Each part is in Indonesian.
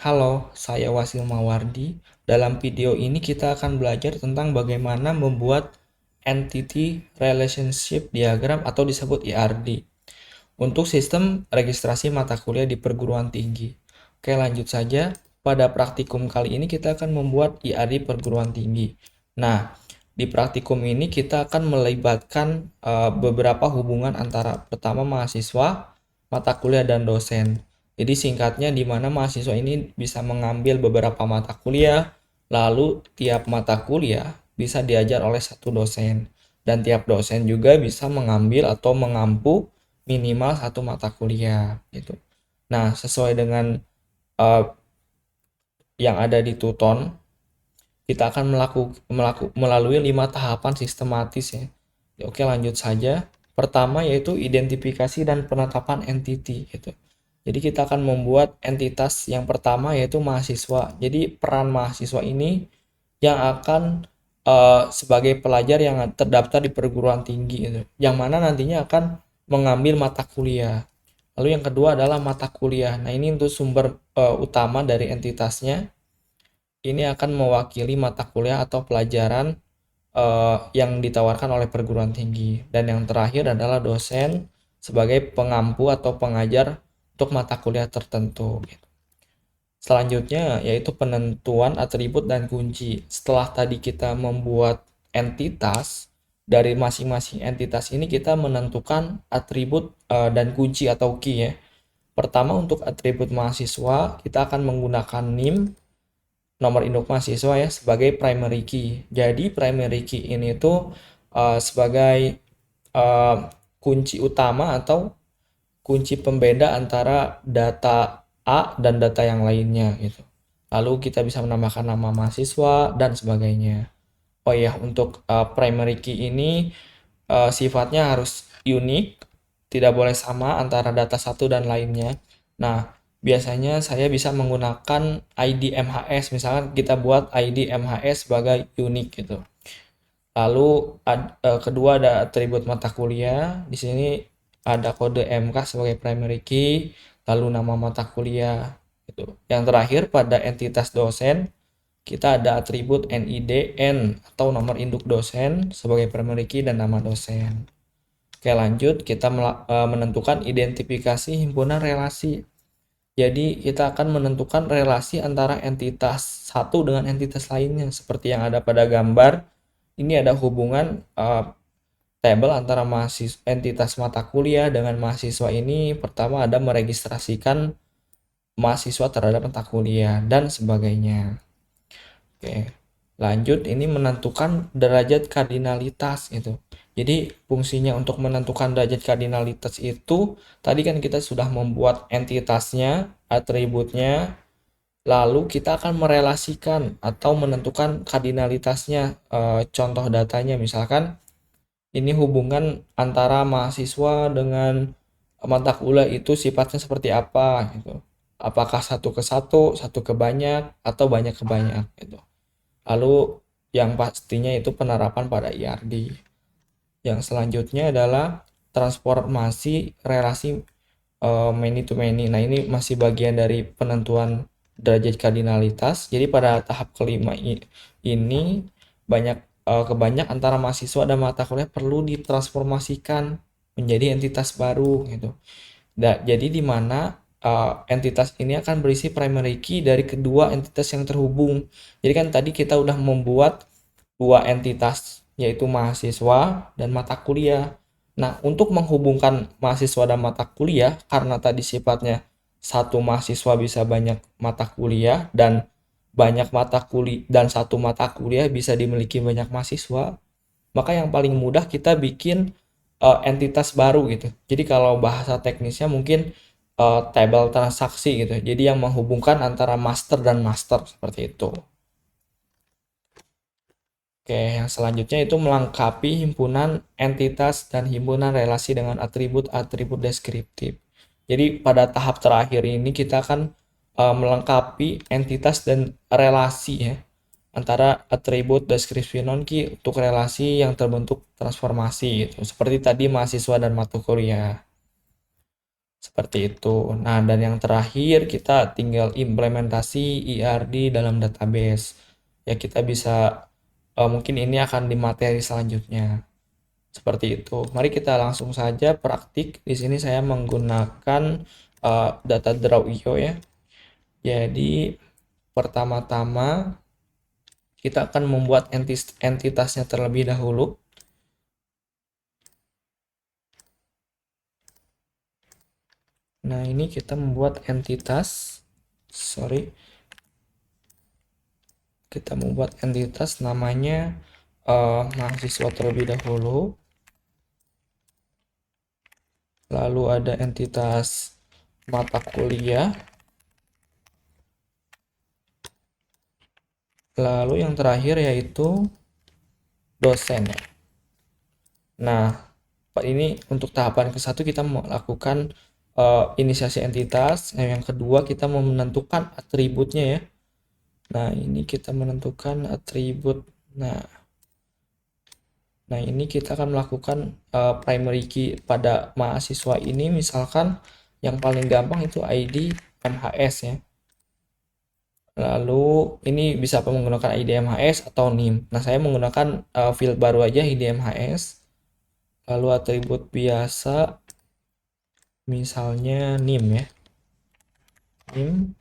Halo, saya Wasil Mawardi. Dalam video ini kita akan belajar tentang bagaimana membuat Entity Relationship Diagram atau disebut ERD untuk sistem registrasi mata kuliah di perguruan tinggi. Oke, lanjut saja. Pada praktikum kali ini kita akan membuat ERD perguruan tinggi. Nah, di praktikum ini kita akan melibatkan beberapa hubungan antara pertama mahasiswa, mata kuliah, dan dosen. Jadi singkatnya di mana mahasiswa ini bisa mengambil beberapa mata kuliah, lalu tiap mata kuliah bisa diajar oleh satu dosen. Dan tiap dosen juga bisa mengambil atau mengampu minimal satu mata kuliah gitu. Nah, sesuai dengan uh, yang ada di Tuton, kita akan melalui 5 tahapan sistematis ya. Oke, lanjut saja. Pertama yaitu identifikasi dan penetapan entity gitu. Jadi kita akan membuat entitas yang pertama yaitu mahasiswa. Jadi peran mahasiswa ini yang akan sebagai pelajar yang terdaftar di perguruan tinggi gitu. Yang mana nantinya akan mengambil mata kuliah. Lalu yang kedua adalah mata kuliah. Nah, ini untuk sumber utama dari entitasnya. Ini akan mewakili mata kuliah atau pelajaran yang ditawarkan oleh perguruan tinggi. Dan yang terakhir adalah dosen sebagai pengampu atau pengajar untuk mata kuliah tertentu. Selanjutnya yaitu penentuan atribut dan kunci. Setelah tadi kita membuat entitas, dari masing-masing entitas ini kita menentukan atribut dan kunci atau key ya. Pertama untuk atribut mahasiswa, kita akan menggunakan NIM, nomor induk mahasiswa ya, sebagai primary key. Jadi primary key ini tuh sebagai kunci utama atau kunci pembeda antara data A dan data yang lainnya gitu. Lalu kita bisa menambahkan nama mahasiswa dan sebagainya. Oh ya, untuk primary key ini sifatnya harus unik, tidak boleh sama antara data satu dan lainnya. Nah, biasanya saya bisa menggunakan ID MHS, misalkan kita buat ID MHS sebagai unik gitu. Lalu kedua ada atribut mata kuliah. Di sini ada kode MK sebagai primary key, lalu nama mata kuliah gitu. Yang terakhir pada entitas dosen kita ada atribut NID N atau nomor induk dosen sebagai primary key dan nama dosen. Oke, lanjut kita menentukan identifikasi himpunan relasi. Jadi kita akan menentukan relasi antara entitas satu dengan entitas lainnya seperti yang ada pada gambar. Ini ada hubungan tabel antara entitas mata kuliah dengan mahasiswa ini. Pertama ada meregistrasikan mahasiswa terhadap mata kuliah dan sebagainya. Oke, lanjut ini menentukan derajat kardinalitas itu. Jadi fungsinya untuk menentukan derajat kardinalitas itu tadi kan kita sudah membuat entitasnya, atributnya, lalu kita akan merelasikan atau menentukan kardinalitasnya. Contoh datanya misalkan ini hubungan antara mahasiswa dengan mata kuliah itu sifatnya seperti apa gitu. Apakah satu ke satu, satu ke banyak, atau banyak ke banyak gitu. Lalu yang pastinya itu penerapan pada IRD. Yang selanjutnya adalah transformasi relasi many to many. Nah, ini masih bagian dari penentuan derajat kardinalitas. Jadi pada tahap kelima ini banyak kebanyak antara mahasiswa dan mata kuliah perlu ditransformasikan menjadi entitas baru gitu. Jadi di mana entitas ini akan berisi primary key dari kedua entitas yang terhubung. Jadi kan tadi kita udah membuat dua entitas yaitu mahasiswa dan mata kuliah. Nah, untuk menghubungkan mahasiswa dan mata kuliah karena tadi sifatnya satu mahasiswa bisa banyak mata kuliah dan banyak mata kuliah dan satu mata kuliah bisa dimiliki banyak mahasiswa, maka yang paling mudah kita bikin entitas baru gitu. Jadi kalau bahasa teknisnya mungkin table transaksi gitu. Jadi yang menghubungkan antara master dan master seperti itu. Oke, yang selanjutnya itu melengkapi himpunan entitas dan himpunan relasi dengan atribut-atribut deskriptif. Jadi pada tahap terakhir ini kita akan melengkapi entitas dan relasi ya antara atribut deskripsi non-key untuk relasi yang terbentuk transformasi gitu. Seperti tadi mahasiswa dan mata kuliah. Seperti itu. Nah, dan yang terakhir kita tinggal implementasi ERD dalam database. Ya, kita bisa mungkin ini akan di materi selanjutnya. Seperti itu. Mari kita langsung saja praktik. Di sini saya menggunakan data draw.io ya. Jadi, pertama-tama kita akan membuat entitasnya terlebih dahulu. Nah, ini kita membuat entitas. Sorry. Kita membuat entitas namanya mahasiswa terlebih dahulu. Lalu ada entitas mata kuliah. Lalu yang terakhir yaitu dosen. Nah, ini untuk tahapan ke-1 kita melakukan inisiasi entitas. Yang kedua kita mau menentukan atributnya ya. Nah, ini kita menentukan atribut. Nah, ini kita akan melakukan primary key pada mahasiswa ini. Misalkan yang paling gampang itu ID MHS ya. Lalu ini bisa menggunakan ID MHS atau NIM. Nah, saya menggunakan field baru aja ID MHS. Lalu atribut biasa misalnya NIM ya. NIM.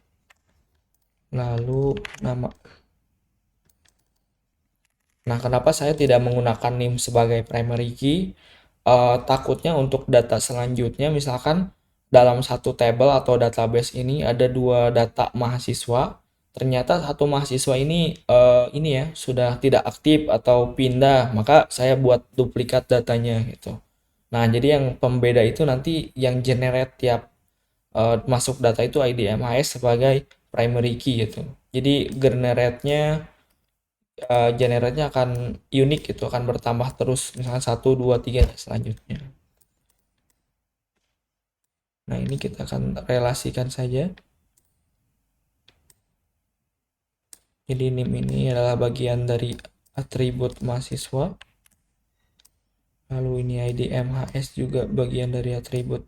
Lalu nama. Nah, kenapa saya tidak menggunakan NIM sebagai primary key? Takutnya untuk data selanjutnya, misalkan dalam satu table atau database ini ada dua data mahasiswa, ternyata satu mahasiswa ini ya sudah tidak aktif atau pindah, maka saya buat duplikat datanya gitu. Nah, jadi yang pembeda itu nanti yang generate tiap masuk data itu ID MIS sebagai primary key gitu. Jadi generate-nya akan unik gitu, akan bertambah terus misalkan 1, 2, 3 dan selanjutnya. Nah, ini kita akan relasikan saja. Jadi NIM ini adalah bagian dari atribut mahasiswa. Lalu ini ID MHS juga bagian dari atribut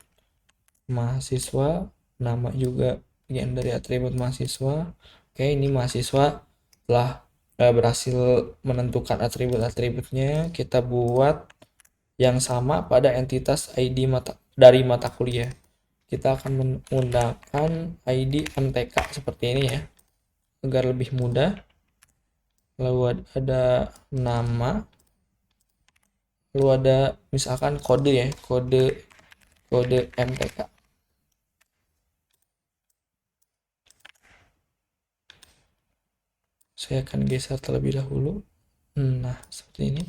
mahasiswa. Nama juga bagian dari atribut mahasiswa. Oke, ini mahasiswa telah berhasil menentukan atribut-atributnya. Kita buat yang sama pada entitas ID dari mata kuliah. Kita akan menggunakan ID MTK seperti ini ya, agar lebih mudah. Lalu ada nama, lalu ada misalkan kode ya, kode MTK. Saya akan geser terlebih dahulu. Nah, seperti ini.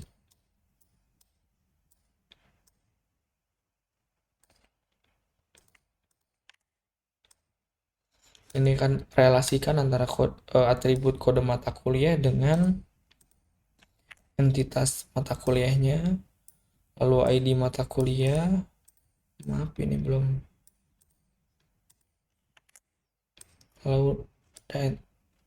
Ini kan relasikan antara atribut kode mata kuliah dengan entitas mata kuliahnya. Lalu ID mata kuliah. Maaf, ini belum. Lalu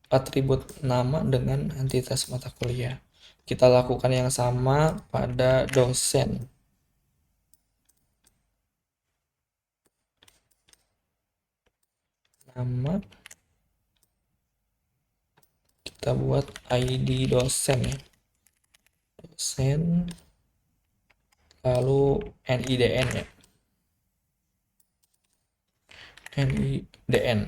atribut nama dengan entitas mata kuliah. Kita lakukan yang sama pada dosen. Nama. Kita buat ID dosen ya. Dosen. Lalu NIDN ya. NIDN.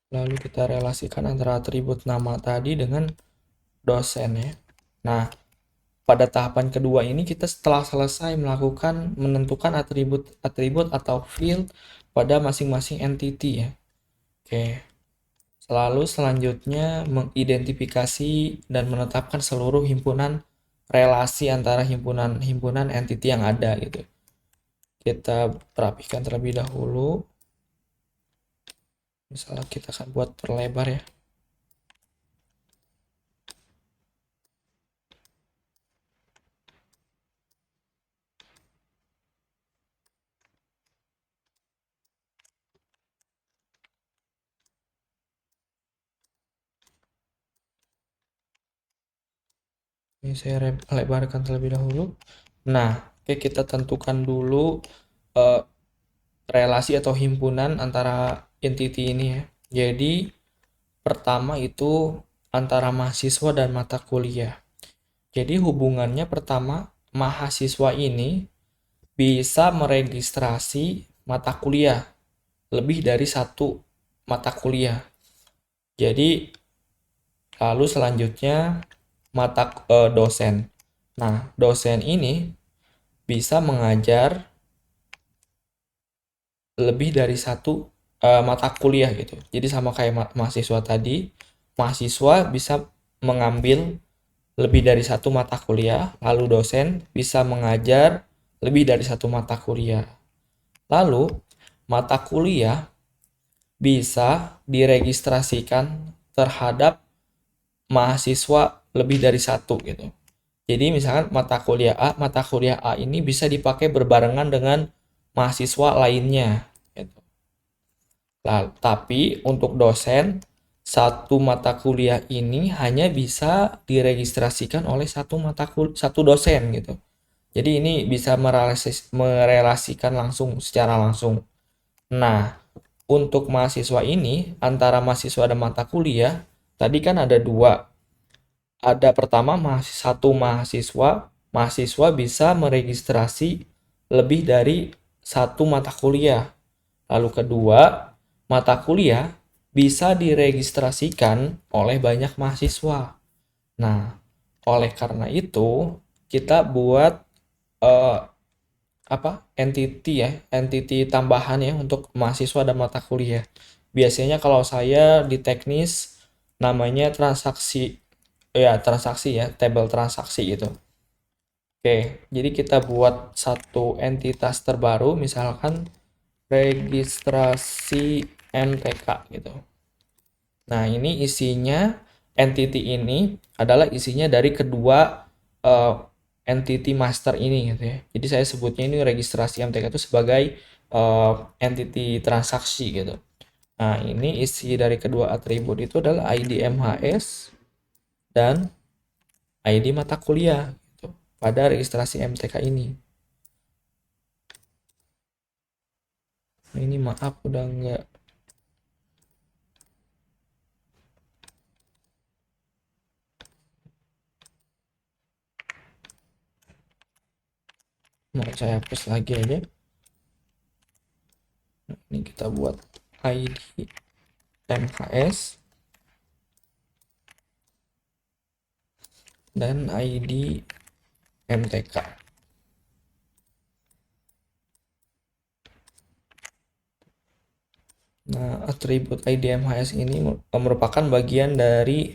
Lalu kita relasikan antara atribut nama tadi dengan dosen ya. Nah, pada tahapan kedua ini kita setelah selesai menentukan atribut atau field pada masing-masing entity ya. Oke. Lalu selanjutnya mengidentifikasi dan menetapkan seluruh himpunan relasi antara himpunan entity yang ada gitu. Kita rapikan terlebih dahulu. Misalnya kita akan buat perlebar ya. Ini saya lebarkan terlebih dahulu. Nah, oke, kita tentukan dulu eh, relasi atau himpunan antara entity ini ya. Jadi pertama itu antara mahasiswa dan mata kuliah. Jadi hubungannya pertama, mahasiswa ini bisa meregistrasi mata kuliah lebih dari satu mata kuliah. Jadi lalu selanjutnya dosen. Nah, dosen ini bisa mengajar lebih dari satu mata kuliah gitu. Jadi sama kayak mahasiswa tadi, mahasiswa bisa mengambil lebih dari satu mata kuliah, lalu dosen bisa mengajar lebih dari satu mata kuliah. Lalu, mata kuliah bisa diregistrasikan terhadap mahasiswa lebih dari satu gitu. Jadi misalkan mata kuliah A ini bisa dipakai berbarengan dengan mahasiswa lainnya gitu. Tapi untuk dosen, satu mata kuliah ini hanya bisa diregistrasikan oleh satu dosen gitu. Jadi ini bisa merelasikan langsung secara langsung. Nah, untuk mahasiswa ini antara mahasiswa dan mata kuliah, tadi kan ada dua. Ada pertama satu mahasiswa bisa meregistrasi lebih dari satu mata kuliah. Lalu kedua, mata kuliah bisa diregistrasikan oleh banyak mahasiswa. Nah, oleh karena itu kita buat eh, entity tambahan ya untuk mahasiswa dan mata kuliah. Biasanya kalau saya di teknis namanya transaksi ya, tabel transaksi itu. Oke, jadi kita buat satu entitas terbaru, misalkan registrasi MTK gitu. Nah, ini isinya entity ini adalah isinya dari kedua uh, entity master ini gitu ya. Jadi saya sebutnya ini registrasi MTK itu sebagai entity transaksi gitu. Nah, ini isi dari kedua atribut itu adalah ID MHS dan ID mata kuliah gitu pada registrasi MTK ini. Nah, ini maaf udah nggak mau saya hapus lagi aja. Nah, ini kita buat ID MHS dan ID MTK. Nah, atribut ID MHS ini merupakan bagian dari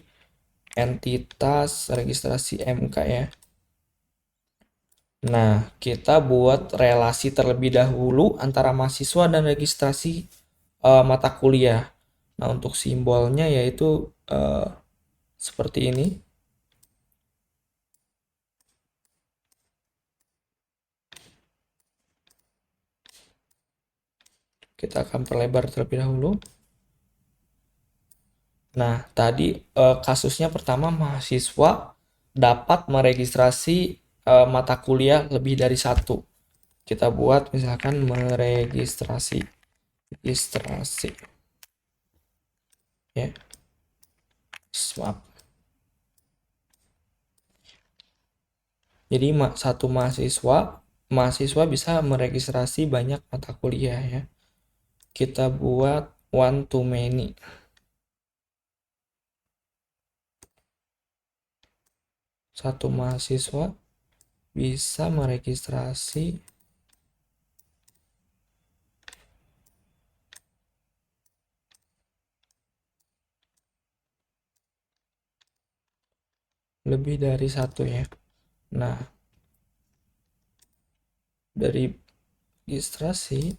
entitas registrasi MK ya. Nah, kita buat relasi terlebih dahulu antara mahasiswa dan registrasi mata kuliah. Nah, untuk simbolnya yaitu seperti ini. Kita akan perlebar terlebih dahulu. Nah, tadi kasusnya pertama mahasiswa dapat meregistrasi mata kuliah lebih dari satu. Kita buat misalkan registrasi ya. Maaf. Jadi satu mahasiswa bisa meregistrasi banyak mata kuliah ya. Kita buat one to many. Satu mahasiswa bisa meregistrasi lebih dari satu ya. Nah, dari registrasi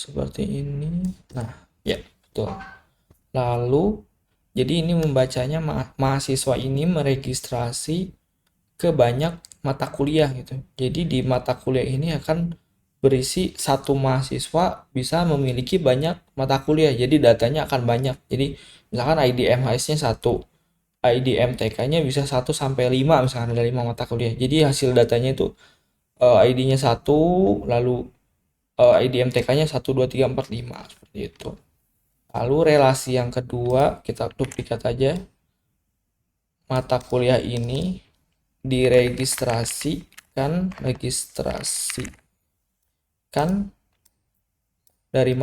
seperti ini. Nah, ya, betul. Lalu Jadi ini membacanya mahasiswa ini meregistrasi ke banyak mata kuliah gitu. Jadi di mata kuliah ini akan berisi satu mahasiswa bisa memiliki banyak mata kuliah. Jadi datanya akan banyak. Jadi misalkan ID MHS-nya 1, ID MTK-nya bisa 1 sampai 5, misalkan ada 5 mata kuliah. Jadi hasil datanya itu ID-nya 1, lalu ID MTK-nya 1, 2, 3, 4, 5 seperti itu. Lalu relasi yang kedua kita duplikat aja. Mata kuliah ini registrasikan dari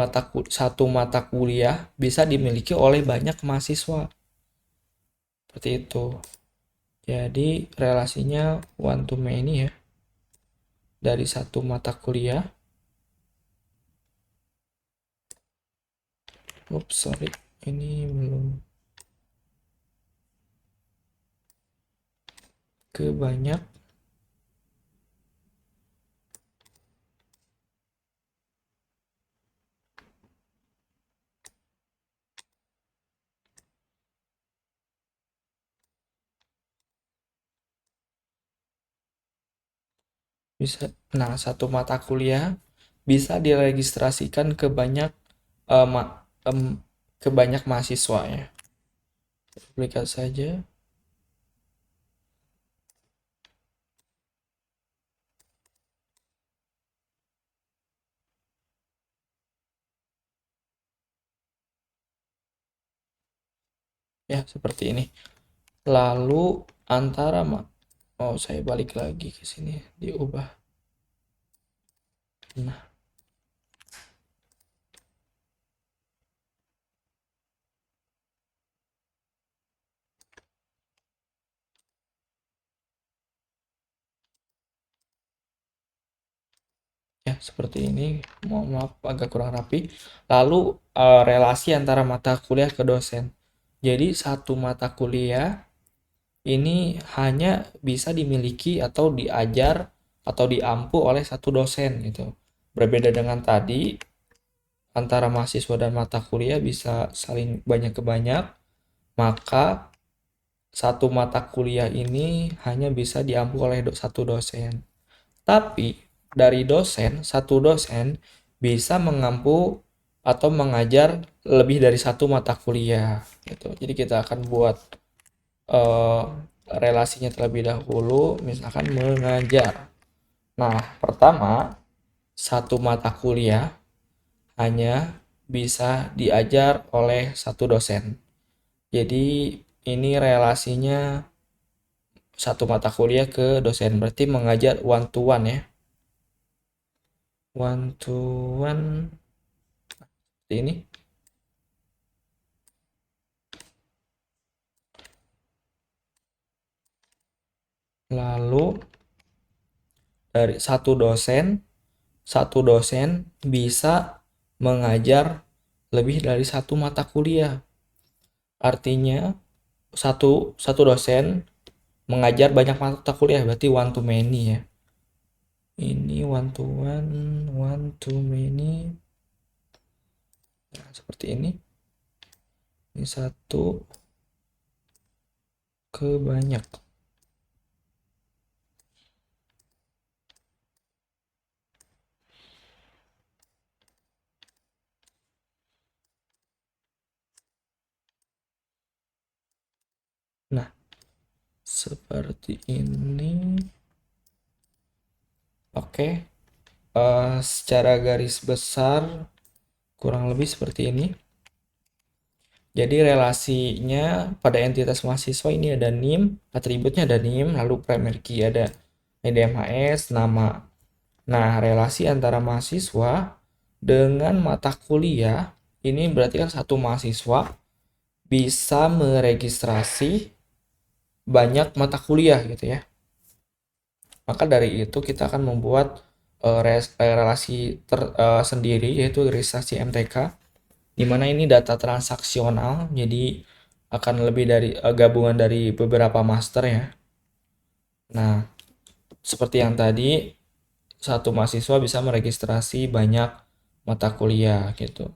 satu mata kuliah bisa dimiliki oleh banyak mahasiswa. Seperti itu. Jadi relasinya one to many ya. Dari satu mata kuliah. Oops, sorry. Ini belum ke banyak bisa. Nah, satu mata kuliah bisa diregistrasikan ke banyak eh, ma- em, ke banyak mahasiswa ya. Duplikat saja. Ya, seperti ini. Lalu antara oh, saya balik lagi ke sini, diubah. Nah, ya seperti ini. Mohon maaf agak kurang rapi. Lalu relasi antara mata kuliah ke dosen. Jadi satu mata kuliah ini hanya bisa dimiliki atau diajar atau diampu oleh satu dosen gitu. Berbeda dengan tadi, antara mahasiswa dan mata kuliah bisa saling banyak ke banyak, maka satu mata kuliah ini hanya bisa diampu oleh satu dosen. Tapi dari satu dosen bisa mengampu atau mengajar lebih dari satu mata kuliah gitu. Jadi kita akan buat eh, relasinya terlebih dahulu, misalkan mengajar. Nah, pertama, satu mata kuliah hanya bisa diajar oleh satu dosen. Jadi ini relasinya satu mata kuliah ke dosen, berarti mengajar one to one ya. One to one seperti ini. Lalu dari satu dosen bisa mengajar lebih dari satu mata kuliah. Artinya satu satu dosen mengajar banyak mata kuliah, berarti one to many ya. Ini one to one to many. Nah, seperti ini. Ini satu ke banyak. Nah, seperti ini. Oke. Secara garis besar kurang lebih seperti ini. Jadi relasinya pada entitas mahasiswa ini ada NIM, atributnya ada NIM, lalu primary key ada IDMHS, nama. Nah, relasi antara mahasiswa dengan mata kuliah ini berarti kan satu mahasiswa bisa meregistrasi banyak mata kuliah gitu ya. Maka dari itu kita akan membuat relasi sendiri, yaitu registrasi MTK, di mana ini data transaksional, jadi akan lebih dari gabungan dari beberapa master ya. Nah, seperti yang tadi, satu mahasiswa bisa meregistrasi banyak mata kuliah gitu.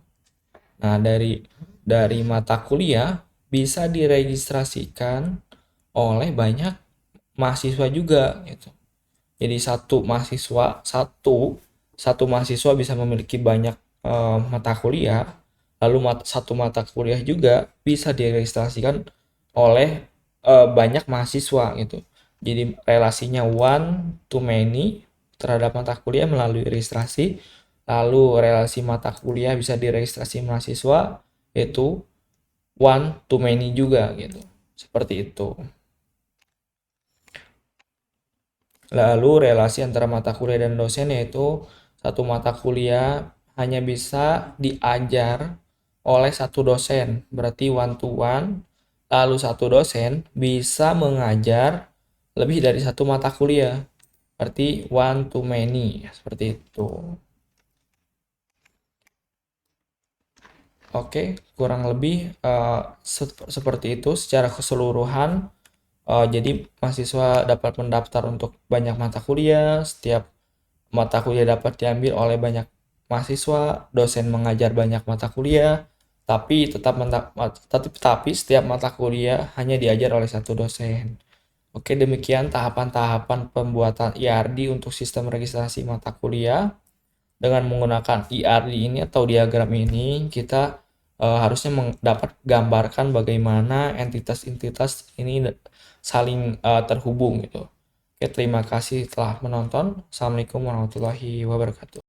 Nah, dari mata kuliah bisa diregistrasikan oleh banyak mahasiswa juga gitu. Jadi satu mahasiswa bisa memiliki banyak mata kuliah, lalu satu mata kuliah juga bisa diregistrasikan oleh banyak mahasiswa gitu. Jadi relasinya one to many terhadap mata kuliah melalui registrasi, lalu relasi mata kuliah bisa diregistrasi mahasiswa itu one to many juga gitu. Seperti itu. Lalu relasi antara mata kuliah dan dosen yaitu satu mata kuliah hanya bisa diajar oleh satu dosen, berarti one to one. Lalu satu dosen bisa mengajar lebih dari satu mata kuliah, berarti one to many, seperti itu. Oke, kurang lebih seperti itu secara keseluruhan. Jadi mahasiswa dapat mendaftar untuk banyak mata kuliah, setiap mata kuliah dapat diambil oleh banyak mahasiswa, dosen mengajar banyak mata kuliah, tapi setiap mata kuliah hanya diajar oleh satu dosen. Oke, demikian tahapan-tahapan pembuatan IRD untuk sistem registrasi mata kuliah. Dengan menggunakan IRD ini atau diagram ini, kita harusnya dapat gambarkan bagaimana entitas-entitas ini saling terhubung gitu. Oke, terima kasih telah menonton. Assalamualaikum warahmatullahi wabarakatuh.